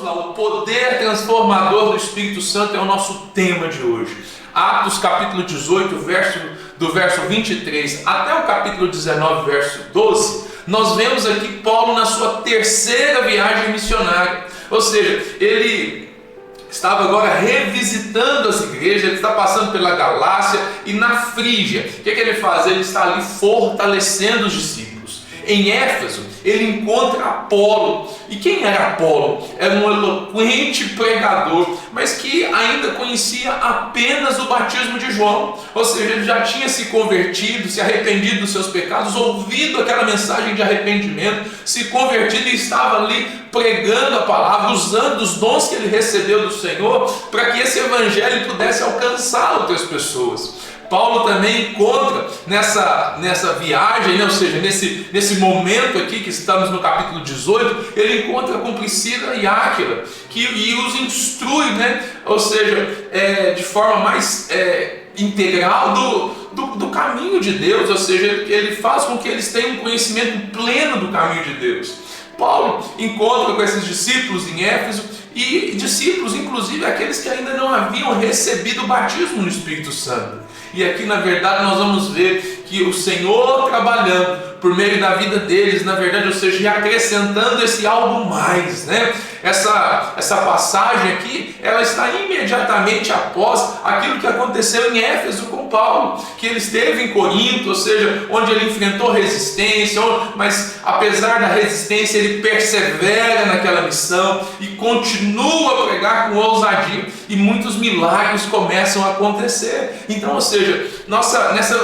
lá, o poder transformador do Espírito Santo é o nosso tema de hoje. Atos capítulo 18, do verso 23 até o capítulo 19, verso 12, nós vemos aqui Paulo na sua terceira viagem missionária. Ou seja, ele estava agora revisitando as igrejas, ele está passando pela Galácia e na Frígia. O que ele faz? Ele está ali fortalecendo os discípulos. Em Éfeso, ele encontra Apolo. E quem era Apolo? Era um eloquente pregador, mas que ainda conhecia apenas o batismo de João. Ou seja, ele já tinha se convertido, se arrependido dos seus pecados, ouvido aquela mensagem de arrependimento, se convertido e estava ali pregando a palavra, usando os dons que ele recebeu do Senhor, para que esse evangelho pudesse alcançar outras pessoas. Paulo também encontra nessa viagem, ou seja, nesse momento aqui que estamos no capítulo 18, ele encontra com Priscila e Áquila, e os instrui, ou seja, de forma mais integral do caminho de Deus, ou seja, ele faz com que eles tenham um conhecimento pleno do caminho de Deus. Paulo encontra com esses discípulos em Éfeso, e discípulos, inclusive aqueles que ainda não haviam recebido o batismo no Espírito Santo. E aqui, na verdade, nós vamos ver que o Senhor trabalhando por meio da vida deles, na verdade, ou seja, acrescentando esse algo mais, Essa passagem aqui, ela está imediatamente após aquilo que aconteceu em Éfeso com Paulo, que ele esteve em Corinto, ou seja, onde ele enfrentou resistência, mas apesar da resistência, ele persevera naquela missão e continua a pregar com ousadia, e muitos milagres começam a acontecer. Então, ou seja, nessa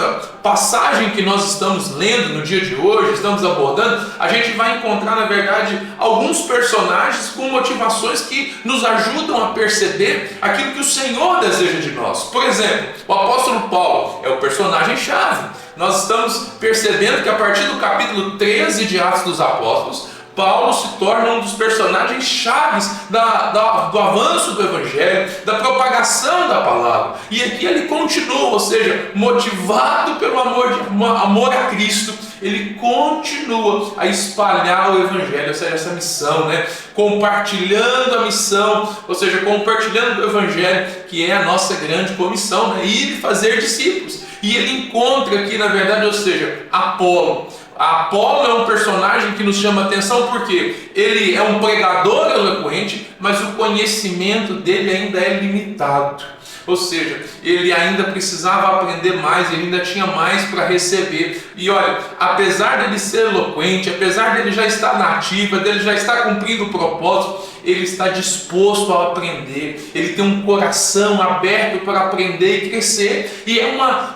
passagem que nós estamos lendo no dia de hoje, estamos abordando, a gente vai encontrar, na verdade, alguns personagens com motivações que nos ajudam a perceber aquilo que o Senhor deseja de nós. Por exemplo, o apóstolo Paulo é o personagem-chave. Nós estamos percebendo que a partir do capítulo 13 de Atos dos Apóstolos, Paulo se torna um dos personagens chaves do avanço do Evangelho, da propagação da palavra. E aqui ele continua, ou seja, motivado pelo amor a Cristo, ele continua a espalhar o Evangelho, ou seja, essa missão, compartilhando a missão, ou seja, compartilhando o Evangelho, que é a nossa grande comissão, ir e fazer discípulos. E ele encontra aqui, na verdade, ou seja, Apolo. Apolo é um personagem que nos chama a atenção porque ele é um pregador eloquente, mas o conhecimento dele ainda é limitado. Ou seja, ele ainda precisava aprender mais, ele ainda tinha mais para receber. E olha, apesar dele ser eloquente, apesar dele já estar na ativa, dele já estar cumprindo o propósito, ele está disposto a aprender, ele tem um coração aberto para aprender e crescer, e é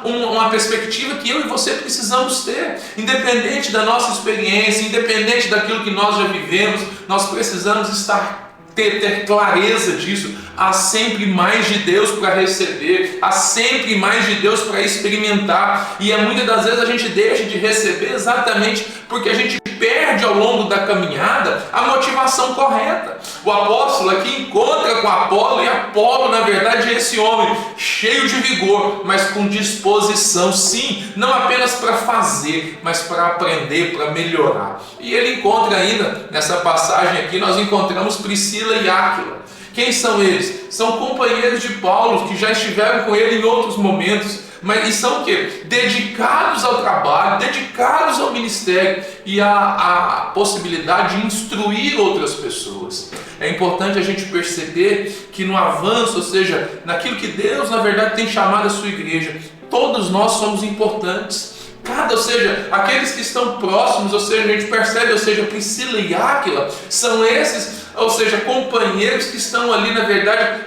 uma perspectiva que eu e você precisamos ter, independente da nossa experiência, independente daquilo que nós já vivemos, nós precisamos ter clareza disso. Há sempre mais de Deus para receber, há sempre mais de Deus para experimentar, e muitas das vezes a gente deixa de receber exatamente porque a gente perde ao longo da caminhada a motivação correta. O apóstolo aqui encontra com Apolo, e Apolo, na verdade, é esse homem cheio de vigor, mas com disposição, sim, não apenas para fazer, mas para aprender, para melhorar. E ele encontra ainda, nessa passagem aqui, nós encontramos Priscila e Áquila. Quem são eles? São companheiros de Paulo, que já estiveram com ele em outros momentos, mas são o quê? Dedicados ao trabalho, dedicados ao ministério e à possibilidade de instruir outras pessoas. É importante a gente perceber que no avanço, ou seja, naquilo que Deus, na verdade, tem chamado a sua igreja, todos nós somos importantes. Ou seja, aqueles que estão próximos, ou seja, a gente percebe, ou seja, Priscila e Áquila são esses, ou seja, companheiros que estão ali, na verdade,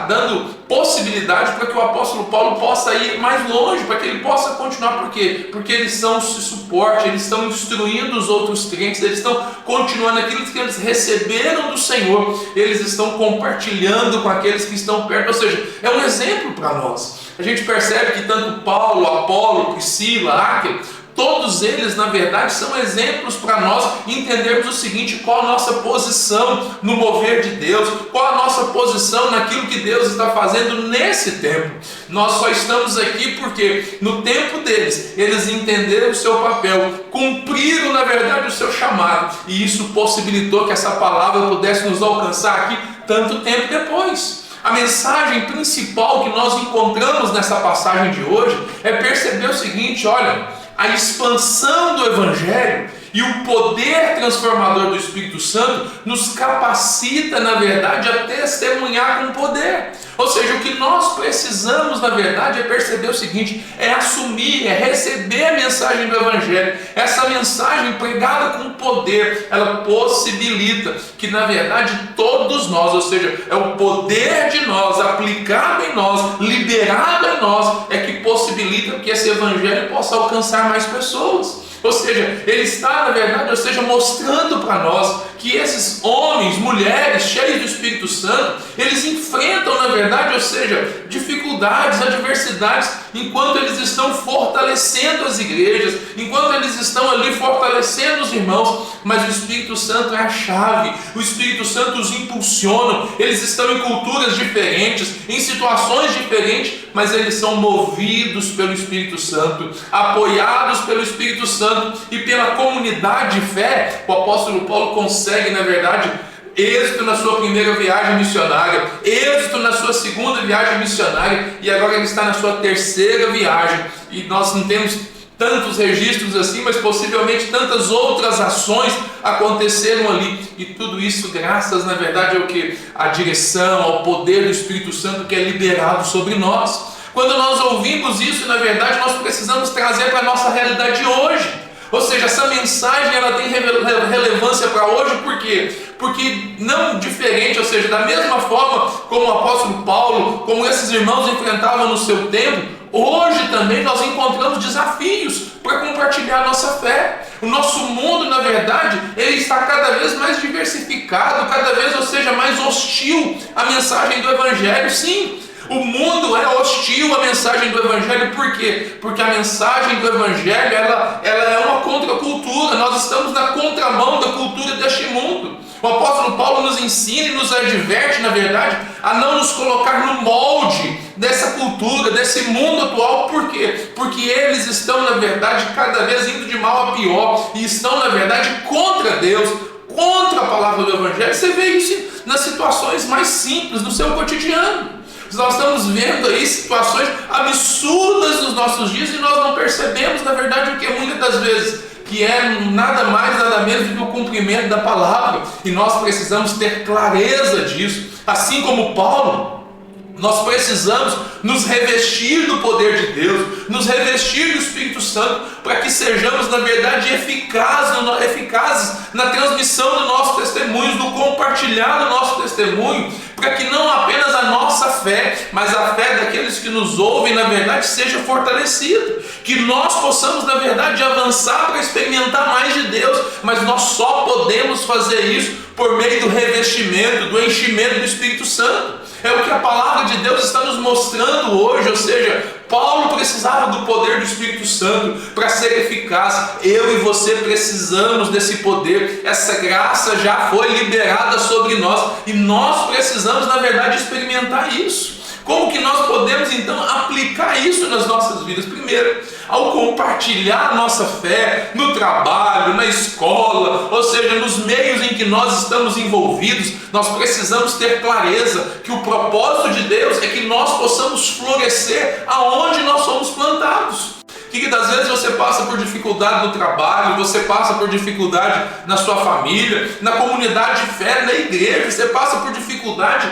dando possibilidade para que o apóstolo Paulo possa ir mais longe, para que ele possa continuar. Por quê? Porque eles são esse suporte, eles estão instruindo os outros crentes, eles estão continuando aquilo que eles receberam do Senhor, eles estão compartilhando com aqueles que estão perto, ou seja, é um exemplo para nós. A gente percebe que tanto Paulo, Apolo, Priscila, Áquila, todos eles, na verdade, são exemplos para nós entendermos o seguinte: qual a nossa posição no mover de Deus, qual a nossa posição naquilo que Deus está fazendo nesse tempo. Nós só estamos aqui porque no tempo deles, eles entenderam o seu papel, cumpriram, na verdade, o seu chamado, e isso possibilitou que essa palavra pudesse nos alcançar aqui tanto tempo depois. A mensagem principal que nós encontramos nessa passagem de hoje é perceber o seguinte: olha, a expansão do Evangelho e o poder transformador do Espírito Santo nos capacita, na verdade, a testemunhar com poder. Ou seja, o que nós precisamos, na verdade, é perceber o seguinte: é assumir, é receber a mensagem do Evangelho. Essa mensagem pregada com poder, ela possibilita que, na verdade, todos nós, ou seja, é o poder de nós, aplicado em nós, liberado em nós, é que possibilita que esse Evangelho possa alcançar mais pessoas. Ou seja, ele está, na verdade, ou seja, mostrando para nós que esses homens, mulheres cheios do Espírito Santo, eles enfrentam, na verdade, ou seja, dificuldades, adversidades, enquanto eles estão fortalecendo as igrejas, enquanto eles estão ali fortalecendo os irmãos, mas o Espírito Santo é a chave, o Espírito Santo os impulsiona, eles estão em culturas diferentes, em situações diferentes, mas eles são movidos pelo Espírito Santo, apoiados pelo Espírito Santo e pela comunidade de fé. O apóstolo Paulo consegue, na verdade, êxito na sua primeira viagem missionária, êxito na sua segunda viagem missionária, e agora ele está na sua terceira viagem. E nós não temos tantos registros assim, mas possivelmente tantas outras ações aconteceram ali, e tudo isso graças, na verdade, ao que? A direção, ao poder do Espírito Santo que é liberado sobre nós. Quando nós ouvimos isso, na verdade, nós precisamos trazer para a nossa realidade hoje. Ou seja, essa mensagem ela tem relevância para hoje, por quê? Porque não diferente, ou seja, da mesma forma como o apóstolo Paulo, como esses irmãos enfrentavam no seu tempo, hoje também nós encontramos desafios para compartilhar a nossa fé. O nosso mundo, na verdade, ele está cada vez mais diversificado, cada vez, ou seja, mais hostil à mensagem do Evangelho. Sim, o mundo é hostil à mensagem do Evangelho. Por quê? Porque a mensagem do Evangelho ela é uma contracultura. Nós estamos na contramão da cultura deste mundo. O apóstolo Paulo nos ensina e nos adverte, na verdade, a não nos colocar no molde dessa cultura, desse mundo atual. Por quê? Porque eles estão, na verdade, cada vez indo de mal a pior e estão, na verdade, contra Deus, contra a palavra do Evangelho. Você vê isso nas situações mais simples do seu cotidiano. Nós estamos vendo aí situações absurdas nos nossos dias e nós não percebemos, na verdade, o que é muitas das vezes, que é nada mais, nada menos do que o cumprimento da palavra. E nós precisamos ter clareza disso. Assim como Paulo, nós precisamos nos revestir do poder de Deus, nos revestir do Espírito Santo, para que sejamos, na verdade, eficazes na transmissão do nosso testemunho, no compartilhar do nosso testemunho, para que não apenas a nossa fé, mas a fé daqueles que nos ouvem, na verdade, seja fortalecida, que nós possamos, na verdade, avançar para experimentar mais de Deus, mas nós só podemos fazer isso por meio do revestimento, do enchimento do Espírito Santo. É o que a palavra de Deus está nos mostrando hoje, ou seja, Paulo precisava do poder do Espírito Santo para ser eficaz. Eu e você precisamos desse poder. Essa graça já foi liberada sobre nós e nós precisamos, na verdade, experimentar isso. Como que nós podemos, então, aplicar isso nas nossas vidas? Primeiro, ao compartilhar a nossa fé no trabalho, na escola, ou seja, nos meios em que nós estamos envolvidos, nós precisamos ter clareza que o propósito de Deus é que nós possamos florescer aonde nós somos plantados. Que das vezes você passa por dificuldade no trabalho, você passa por dificuldade na sua família, na comunidade de fé, na igreja, você passa por dificuldade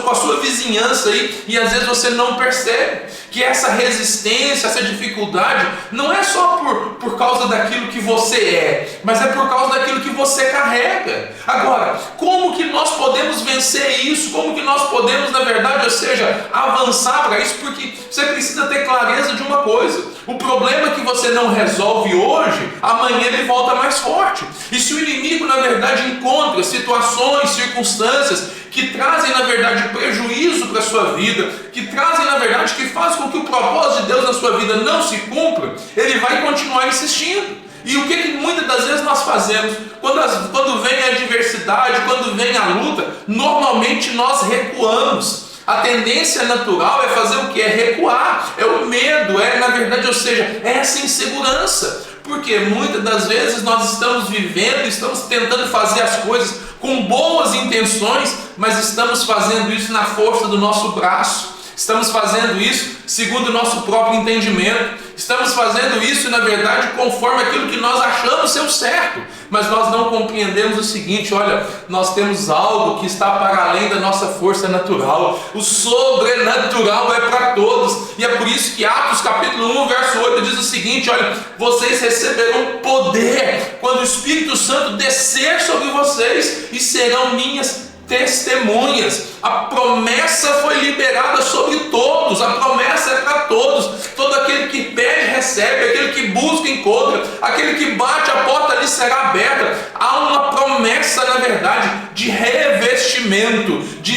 com a sua vizinhança aí, e às vezes você não percebe que essa resistência, essa dificuldade não é só por causa daquilo que você é, mas é por causa daquilo que você carrega. Agora, como que nós nós podemos vencer isso? Como que nós podemos, na verdade, ou seja, avançar para isso? Porque você precisa ter clareza de uma coisa: o problema que você não resolve hoje, amanhã ele volta mais forte. E se o inimigo, na verdade, encontra situações, circunstâncias que trazem, na verdade, prejuízo para a sua vida, que trazem, na verdade, que faz com que o propósito de Deus na sua vida não se cumpra, ele vai continuar insistindo. E o que muitas das vezes nós fazemos? Quando vem a adversidade, quando vem a luta, normalmente nós recuamos. A tendência natural é fazer o que? É recuar, é o medo, na verdade, ou seja, é essa insegurança. Porque muitas das vezes nós estamos vivendo, estamos tentando fazer as coisas com boas intenções, mas estamos fazendo isso na força do nosso braço. Estamos fazendo isso segundo o nosso próprio entendimento. Estamos fazendo isso, na verdade, conforme aquilo que nós achamos ser o certo. Mas nós não compreendemos o seguinte: olha, nós temos algo que está para além da nossa força natural. O sobrenatural é para todos. E é por isso que Atos capítulo 1, verso 8 diz o seguinte: olha, vocês receberão poder quando o Espírito Santo descer sobre vocês e serão minhas testemunhas. A promessa foi liberada sobre todos, a promessa é para todos. Todo aquele que pede recebe, aquele que busca encontra, aquele que bate a porta lhe será aberta. Há uma promessa, na verdade, de revestimento,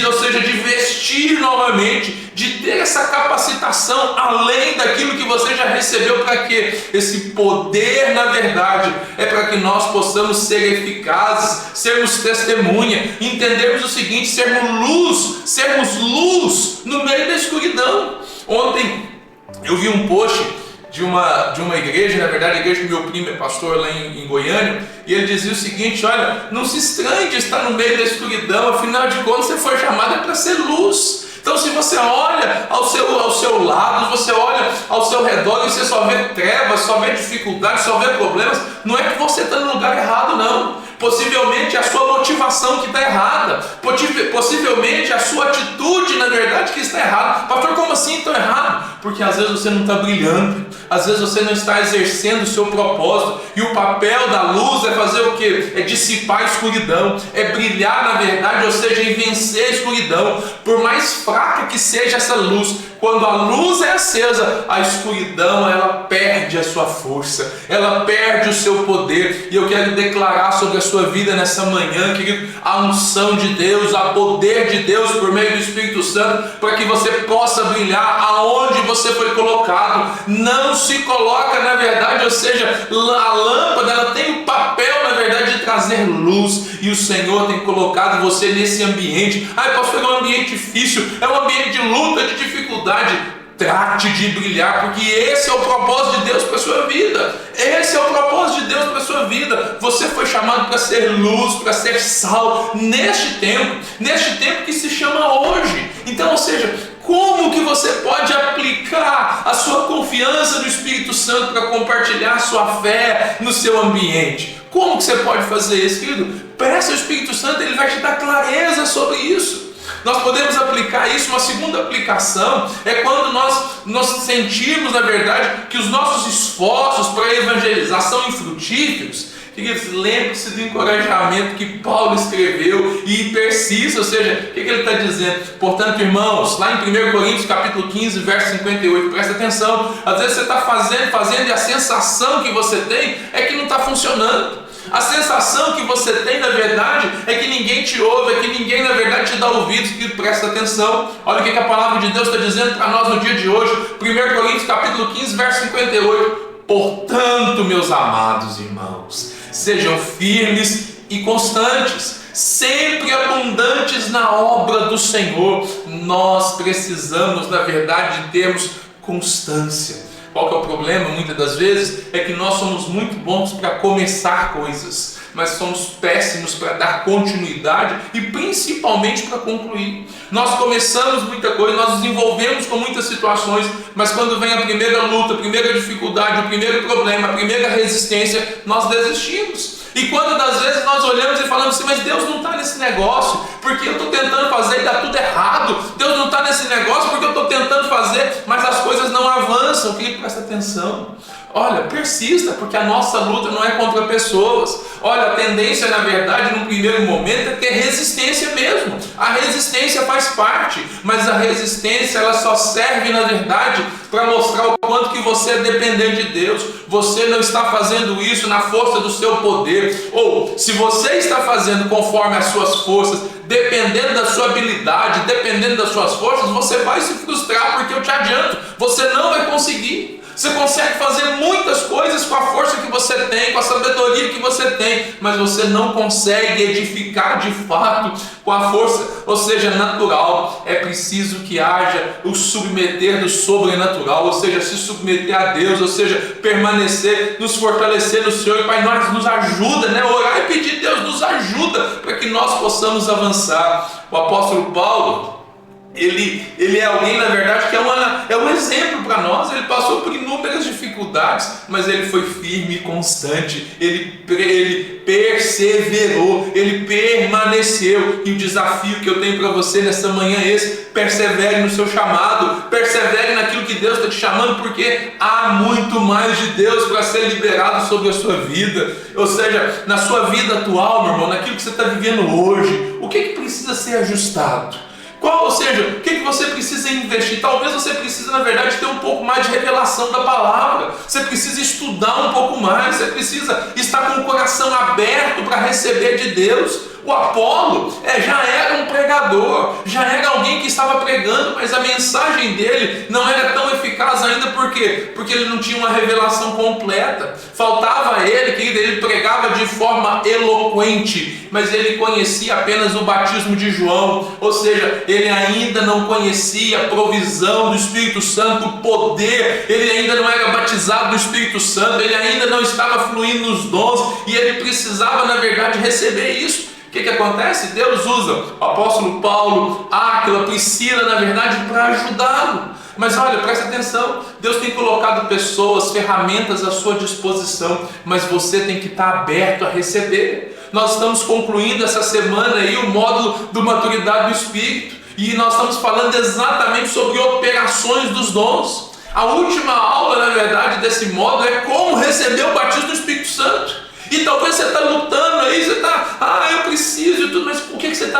ou seja, de vestir novamente, de ter essa capacitação além daquilo que você já recebeu. Para quê? Esse poder, na verdade, é para que nós possamos ser eficazes, sermos testemunha, entendermos o seguinte: sermos luz no meio da escuridão. Ontem eu vi um post de uma igreja, na verdade a igreja do meu primo é pastor lá em Goiânia, e ele dizia o seguinte: olha, não se estranhe de estar no meio da escuridão, afinal de contas você foi chamado para ser luz. Então, se você olha ao seu lado, você olha ao seu redor e você só vê trevas, só vê dificuldades, só vê problemas, não é que você está no lugar errado, não. Possivelmente a sua motivação que está errada, possivelmente a sua atitude, na verdade, que está errada. Pastor, como assim está errado? Porque às vezes você não está brilhando, às vezes você não está exercendo o seu propósito, e o papel da luz é fazer o quê? É dissipar a escuridão, é brilhar, na verdade, ou seja, em vencer a escuridão. Por mais fraca que seja essa luz, quando a luz é acesa, a escuridão, ela perde a sua força, ela perde o seu poder. E eu quero declarar sobre a sua vida nessa manhã, querido, a unção de Deus, o poder de Deus por meio do Espírito Santo, para que você possa brilhar aonde você foi colocado. Não se coloca, na verdade, ou seja, a lâmpada, ela tem o papel, na verdade, de trazer luz, e o Senhor tem colocado você nesse ambiente. Pastor, é um ambiente difícil, é um ambiente de luta, de dificuldade. Trate de brilhar, porque esse é o propósito de Deus para a sua vida. Esse é o propósito de Deus para a sua vida. Você foi chamado para ser luz, para ser sal neste tempo que se chama hoje. Então, ou seja, como que você pode aplicar a sua confiança no Espírito Santo para compartilhar a sua fé no seu ambiente? Como que você pode fazer isso, querido? Peça ao Espírito Santo, ele vai te dar clareza sobre isso. Nós podemos aplicar isso. Uma segunda aplicação é quando nós sentimos, na verdade, que os nossos esforços para evangelizar são infrutíferos. Queridos, lembre-se do encorajamento que Paulo escreveu e persista, ou seja, o que ele está dizendo? Portanto, irmãos, lá em 1 Coríntios capítulo 15, verso 58, presta atenção. Às vezes você está fazendo e a sensação que você tem é que não está funcionando. A sensação que você tem, na verdade, é que ninguém te ouve, é que ninguém, na verdade, te dá ouvidos. Que presta atenção. Olha o que a palavra de Deus está dizendo para nós no dia de hoje. 1 Coríntios capítulo 15, verso 58. Portanto, meus amados irmãos, sejam firmes e constantes, sempre abundantes na obra do Senhor. Nós precisamos, na verdade, de termos constância. Qual que é o problema? Muitas das vezes é que nós somos muito bons para começar coisas, mas somos péssimos para dar continuidade e principalmente para concluir. Nós começamos muita coisa, nós nos envolvemos com muitas situações, mas quando vem a primeira luta, a primeira dificuldade, o primeiro problema, a primeira resistência, nós desistimos. E quando das vezes nós olhamos e falamos assim, mas Deus não está nesse negócio, porque eu estou tentando fazer e dá tudo errado. Deus não está nesse negócio porque eu estou tentando fazer, mas as coisas não avançam. Querido, presta atenção. Olha, persista, porque a nossa luta não é contra pessoas. Olha, a tendência, na verdade, num primeiro momento, é ter resistência mesmo. A resistência faz parte, mas a resistência, ela só serve, na verdade, para mostrar o quanto que você é dependente de Deus. Você não está fazendo isso na força do seu poder. Ou, se você está fazendo conforme as suas forças, dependendo da sua habilidade, dependendo das suas forças, você vai se frustrar, porque eu te adianto, você não vai conseguir. Você consegue fazer muitas coisas com a força que você tem, com a sabedoria que você tem, mas você não consegue edificar de fato com a força, ou seja, natural. É preciso que haja o submeter do sobrenatural, ou seja, se submeter a Deus, ou seja, permanecer, nos fortalecer no Senhor. E Pai, nós nos ajuda, orar e pedir, Deus nos ajuda para que nós possamos avançar. O apóstolo Paulo, ele é alguém, na verdade, que é um exemplo para nós. Ele passou por inúmeras dificuldades, mas ele foi firme e constante. Ele perseverou, ele permaneceu. E o desafio que eu tenho para você nessa manhã é esse: persevere no seu chamado, persevere naquilo que Deus está te chamando, porque há muito mais de Deus para ser liberado sobre a sua vida. Ou seja, na sua vida atual, meu irmão, naquilo que você está vivendo hoje, o que precisa ser ajustado? Ou seja, o que você precisa investir? Talvez você precise, na verdade, ter um pouco mais de revelação da palavra. Você precisa estudar um pouco mais. Você precisa estar com o coração aberto para receber de Deus. O Apolo já era um pregador, já era alguém que estava pregando, mas a mensagem dele não era tão eficaz ainda. Por quê? Porque ele não tinha uma revelação completa. Faltava a ele, querido, ele pregava de forma eloquente, mas ele conhecia apenas o batismo de João. Ou seja, ele ainda não conhecia a provisão do Espírito Santo, o poder. Ele ainda não era batizado do Espírito Santo, ele ainda não estava fluindo nos dons, e ele precisava, na verdade, receber isso. O que acontece? Deus usa o apóstolo Paulo, Áquila, Priscila, na verdade, para ajudá-lo. Mas olha, presta atenção, Deus tem colocado pessoas, ferramentas à sua disposição, mas você tem que estar aberto a receber. Nós estamos concluindo essa semana aí o módulo do Maturidade do Espírito, e nós estamos falando exatamente sobre operações dos dons. A última aula, na verdade, desse módulo é como receber o batismo do Espírito Santo. E talvez você está lutando aí, você está, eu preciso e tudo, mas por que você está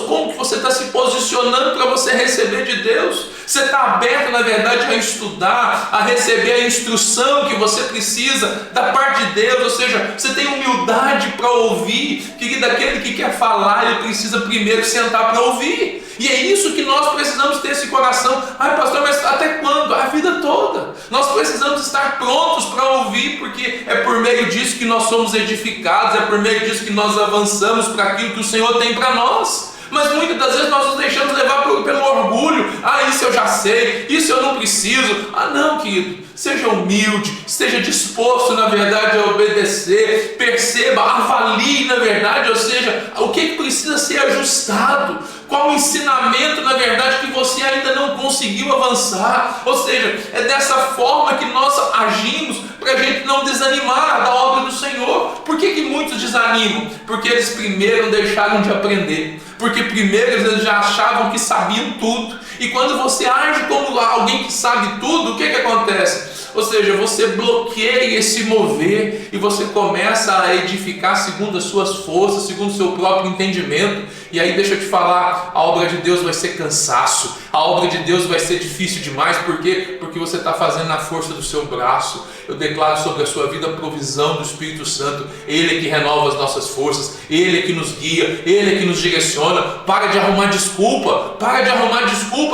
como que você está se posicionando para você receber de Deus? Você está aberto, na verdade, a estudar, a receber a instrução que você precisa da parte de Deus, ou seja, você tem humildade para ouvir. Querido, aquele que quer falar, ele precisa primeiro sentar para ouvir. E é isso que nós precisamos ter, esse coração. Pastor, mas até quando? A vida toda. Nós precisamos estar prontos para ouvir, porque é por meio disso que nós somos edificados, é por meio disso que nós avançamos para aquilo que o Senhor tem para nós. Mas muitas das vezes nós nos deixamos levar pelo orgulho. Isso eu já sei, isso eu não preciso. Não, querido, seja humilde, esteja disposto, na verdade, a obedecer. Perceba, avalie, na verdade, ou seja, o que precisa ser ajustado. Qual o ensinamento, na verdade, que você ainda não conseguiu avançar. Ou seja, é dessa forma que nós agimos, para a gente não desanimar da obra do Senhor. Por que muitos desanimam? Porque eles primeiro deixaram de aprender. Porque primeiro eles já achavam que sabiam tudo. E quando você age como alguém que sabe tudo, o que acontece? Ou seja, você bloqueia esse mover e você começa a edificar segundo as suas forças, segundo o seu próprio entendimento. E aí deixa eu te falar, a obra de Deus vai ser cansaço, a obra de Deus vai ser difícil demais. Por quê? Porque você está fazendo na força do seu braço. Eu declaro sobre a sua vida a provisão do Espírito Santo. Ele é que renova as nossas forças, Ele é que nos guia, Ele é que nos direciona. Para de arrumar desculpa,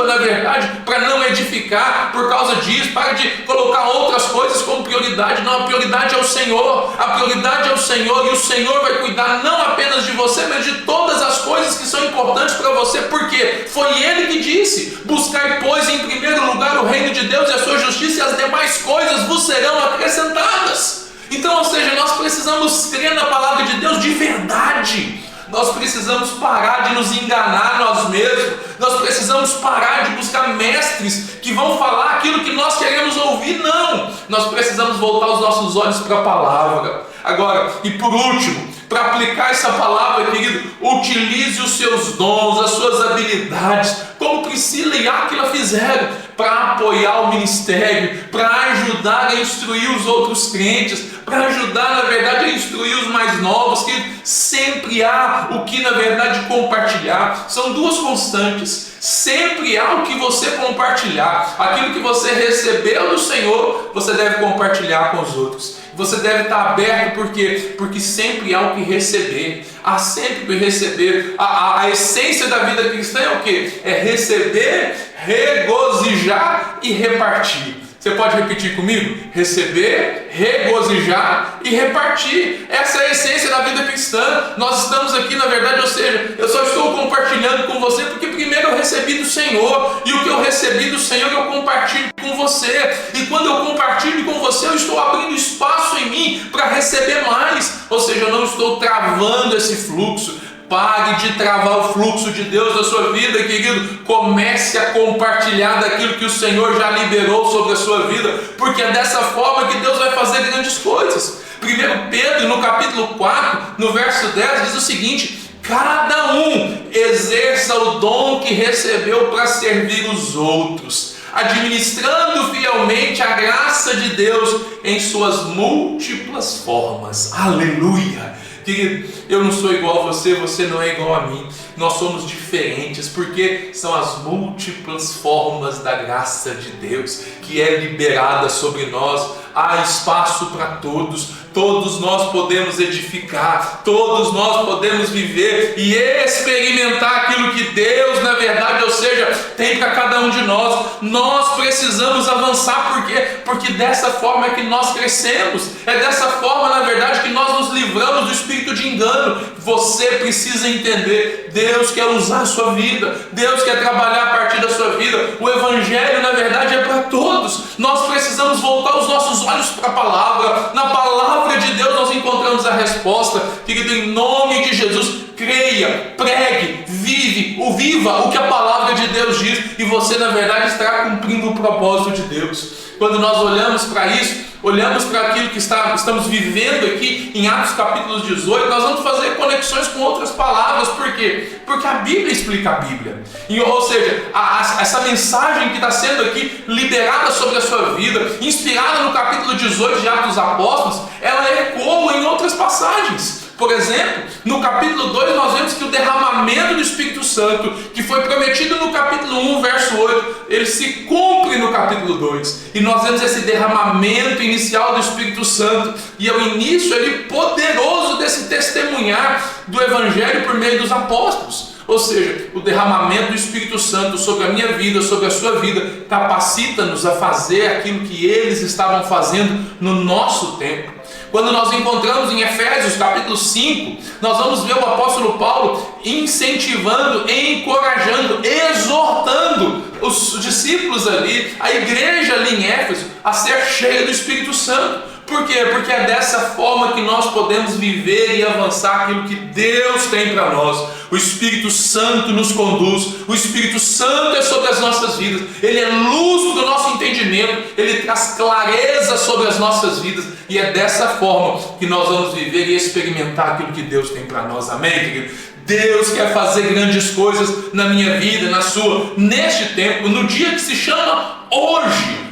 na verdade, para não edificar por causa disso. Para de colocar outras coisas como prioridade. Não, a prioridade é o Senhor, a prioridade é o Senhor, e o Senhor vai cuidar não apenas de você, mas de todas as coisas que são importantes para você. Porque foi Ele que disse: buscai, pois, em primeiro lugar o reino de Deus e a sua justiça, e as demais coisas vos serão acrescentadas. Então, ou seja, nós precisamos crer na palavra de Deus de verdade. Nós precisamos parar de nos enganar nós mesmos. Nós precisamos parar de buscar mestres que vão falar aquilo que nós queremos ouvir. Não! Nós precisamos voltar os nossos olhos para a palavra. Agora, e por último, para aplicar essa palavra, querido, utilize os seus dons, as suas habilidades, como Priscila e Áquila fizeram, para apoiar o ministério, para ajudar a instruir os outros crentes, para ajudar, na verdade, a instruir os mais novos, que sempre há o que, na verdade, compartilhar. São duas constantes. Sempre há o que você compartilhar. Aquilo que você recebeu do Senhor, você deve compartilhar com os outros. Você deve estar aberto, por quê? Porque sempre há o que receber. Há sempre o que receber. A essência da vida cristã é o quê? É receber, regozijar e repartir. Você pode repetir comigo? Receber, regozijar e repartir. Essa é a essência da vida cristã. Nós estamos aqui, na verdade, ou seja, eu só estou compartilhando com você porque primeiro eu recebi do Senhor. E o que eu recebi do Senhor eu compartilho com você. E quando eu compartilho com você, eu estou abrindo espaço em mim para receber mais. Ou seja, eu não estou travando esse fluxo. Pare de travar o fluxo de Deus na sua vida, querido. Comece a compartilhar daquilo que o Senhor já liberou sobre a sua vida, porque é dessa forma que Deus vai fazer grandes coisas. 1 Pedro, no capítulo 4, no verso 10, diz o seguinte: cada um exerça o dom que recebeu para servir os outros, administrando fielmente a graça de Deus em suas múltiplas formas. Aleluia! Querido, eu não sou igual a você, você não é igual a mim. Nós somos diferentes, porque são as múltiplas formas da graça de Deus que é liberada sobre nós. Há espaço para todos, todos nós podemos edificar, todos nós podemos viver e experimentar aquilo que Deus, na verdade, ou seja, tem para cada um de nós. Nós precisamos avançar, por quê? Porque dessa forma é que nós crescemos, é dessa forma, na verdade, que nós nos livramos do espírito de engano. Você precisa entender, Deus quer usar a sua vida, Deus quer trabalhar a partir da sua vida. O Evangelho, na verdade, é para todos. Nós precisamos voltar os nossos olhos para a palavra. Na palavra de Deus nós encontramos a resposta. Querido, em nome de Jesus, creia, pregue, viva o que a palavra de Deus diz, e você, na verdade, estará cumprindo o propósito de Deus. Quando nós olhamos para isso, olhamos para aquilo que estamos vivendo aqui em Atos capítulo 18, nós vamos fazer conexões com outras palavras. Por quê? Porque a Bíblia explica a Bíblia. Ou seja, essa mensagem que está sendo aqui liberada sobre a sua vida, inspirada no capítulo 18 de Atos dos Apóstolos, ela ecoa em outras passagens. Por exemplo, no capítulo 2 nós vemos que o derramamento do Espírito Santo, que foi prometido no capítulo 1, verso 8, ele se cumpre no capítulo 2. E nós vemos esse derramamento inicial do Espírito Santo, e é o início ali poderoso desse testemunhar do Evangelho por meio dos apóstolos. Ou seja, o derramamento do Espírito Santo sobre a minha vida, sobre a sua vida, capacita-nos a fazer aquilo que eles estavam fazendo no nosso tempo. Quando nós encontramos em Efésios capítulo 5, nós vamos ver o apóstolo Paulo incentivando, encorajando, exortando os discípulos ali, a igreja ali em Éfeso, a ser cheia do Espírito Santo. Por quê? Porque é dessa forma que nós podemos viver e avançar aquilo que Deus tem para nós. O Espírito Santo nos conduz, o Espírito Santo é sobre as nossas vidas, Ele é luz do nosso entendimento, Ele traz clareza sobre as nossas vidas, e é dessa forma que nós vamos viver e experimentar aquilo que Deus tem para nós. Amém, querido? Deus quer fazer grandes coisas na minha vida, na sua, neste tempo, no dia que se chama hoje.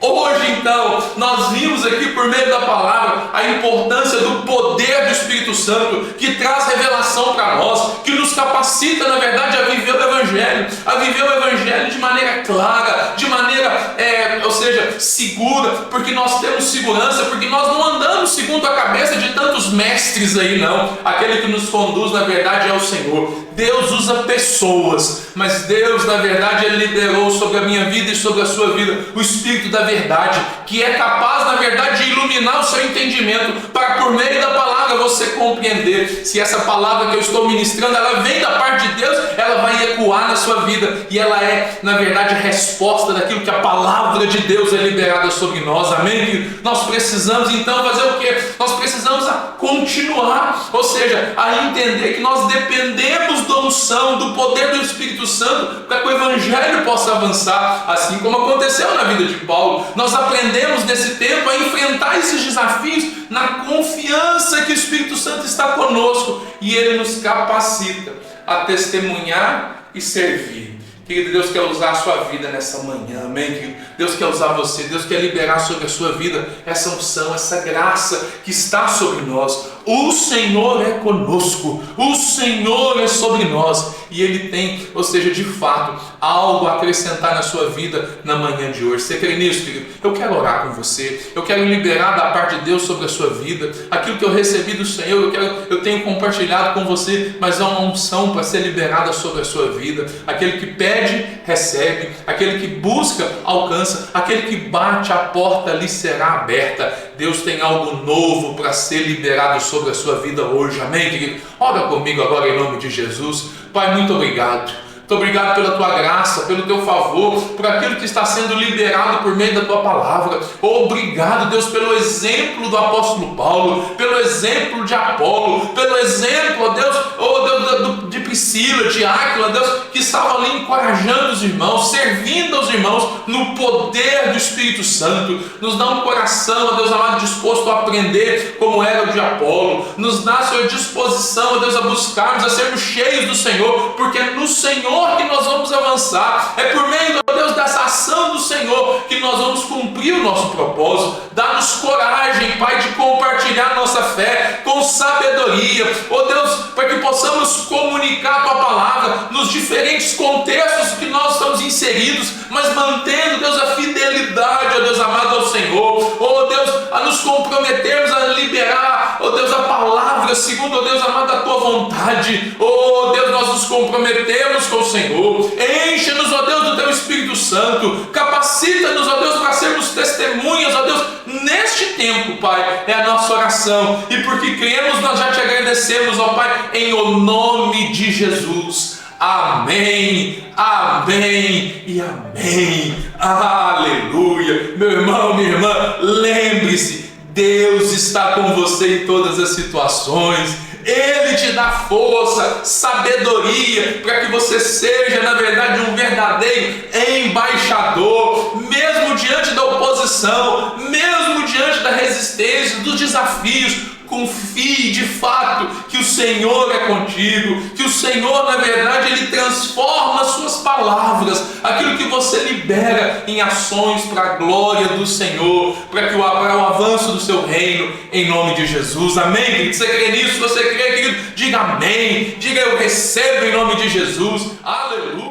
Hoje, então, nós vimos aqui por meio da palavra a importância do poder do Espírito Santo, que traz revelação para nós, que nos capacita, na verdade, a viver o Evangelho de maneira clara, de maneira, ou seja, segura, porque nós temos segurança, porque nós não andamos segundo a cabeça de tantos mestres aí, não. Aquele que nos conduz, na verdade, é o Senhor. Deus usa pessoas, mas Deus, na verdade, Ele liberou sobre a minha vida e sobre a sua vida o Espírito da verdade, que é capaz, na verdade, de iluminar o seu entendimento, para por meio da palavra você compreender se essa palavra que eu estou ministrando, ela vem da parte de Deus, ela vai ecoar na sua vida, e ela é, na verdade, a resposta daquilo que a palavra de Deus liberada sobre nós, amém, querido? Nós precisamos então fazer o quê? Nós precisamos continuar, ou seja, a entender que nós dependemos da unção, do poder do Espírito Santo, para que o Evangelho possa avançar, assim como aconteceu na vida de Paulo. Nós aprendemos nesse tempo a enfrentar esses desafios na confiança que o Espírito Santo está conosco e Ele nos capacita a testemunhar e servir. Querido, Deus quer usar a sua vida nessa manhã, amém, querido? Deus quer usar você, Deus quer liberar sobre a sua vida essa unção, essa graça que está sobre nós. O Senhor é conosco, o Senhor é sobre nós, e Ele tem, ou seja, de fato, algo a acrescentar na sua vida na manhã de hoje. Você crê nisso, querido? Eu quero orar com você, eu quero liberar da parte de Deus sobre a sua vida, aquilo que eu recebi do Senhor, eu tenho compartilhado com você, mas é uma unção para ser liberada sobre a sua vida. Aquele que pede, recebe, aquele que busca, alcança, aquele que bate, a porta lhe será aberta. Deus tem algo novo para ser liberado sobre a sua vida hoje, amém, querido? Ora comigo agora em nome de Jesus. Pai, muito obrigado. Muito obrigado pela tua graça, pelo teu favor, por aquilo que está sendo liberado por meio da tua palavra. Obrigado, Deus, pelo exemplo do apóstolo Paulo, pelo exemplo de Apolo, pelo exemplo, ó Deus, de Priscila, de Áquila, Deus, que estavam ali encorajando os irmãos, servindo aos irmãos no poder do Espírito Santo. Nos dá um coração, ó Deus amado, disposto a aprender como era o de Apolo. Nos dá, Senhor, disposição, ó Deus, a buscarmos, a sermos cheios do Senhor, porque no Senhor que nós vamos avançar. É por meio, ó Deus, dessa ação do Senhor que nós vamos cumprir o nosso propósito. Dá-nos coragem, Pai, de compartilhar nossa fé com sabedoria, ó Deus, para que possamos comunicar a tua palavra nos diferentes contextos que nós estamos inseridos, mas mantendo, Deus, a fidelidade, ó Deus amado, ao Senhor, ó Deus, a nos comprometermos a liberar, ó Deus, a palavra segundo, ó Deus amado, a tua vontade. Ó Deus, nós nos comprometemos com o Senhor. Enche-nos, ó Deus, do teu Espírito Santo, capacita-nos, ó Deus, para sermos testemunhas, ó Deus, neste tempo, Pai, é a nossa oração, e porque cremos, nós já te agradecemos, ó Pai, em o nome de Jesus. Amém, amém e amém. Aleluia. Meu irmão, minha irmã, lembre-se, Deus está com você em todas as situações. Ele te dá força, sabedoria, para que você seja, na verdade, um verdadeiro embaixador, mesmo diante da oposição, mesmo diante da resistência, dos desafios. Confie de fato que o Senhor é contigo, que o Senhor, na verdade, Ele transforma as suas palavras, aquilo que você libera, em ações para a glória do Senhor, para o avanço do seu reino, em nome de Jesus. Amém, querido? Você crê nisso? Você crê, querido? Diga amém, diga eu recebo em nome de Jesus. Aleluia.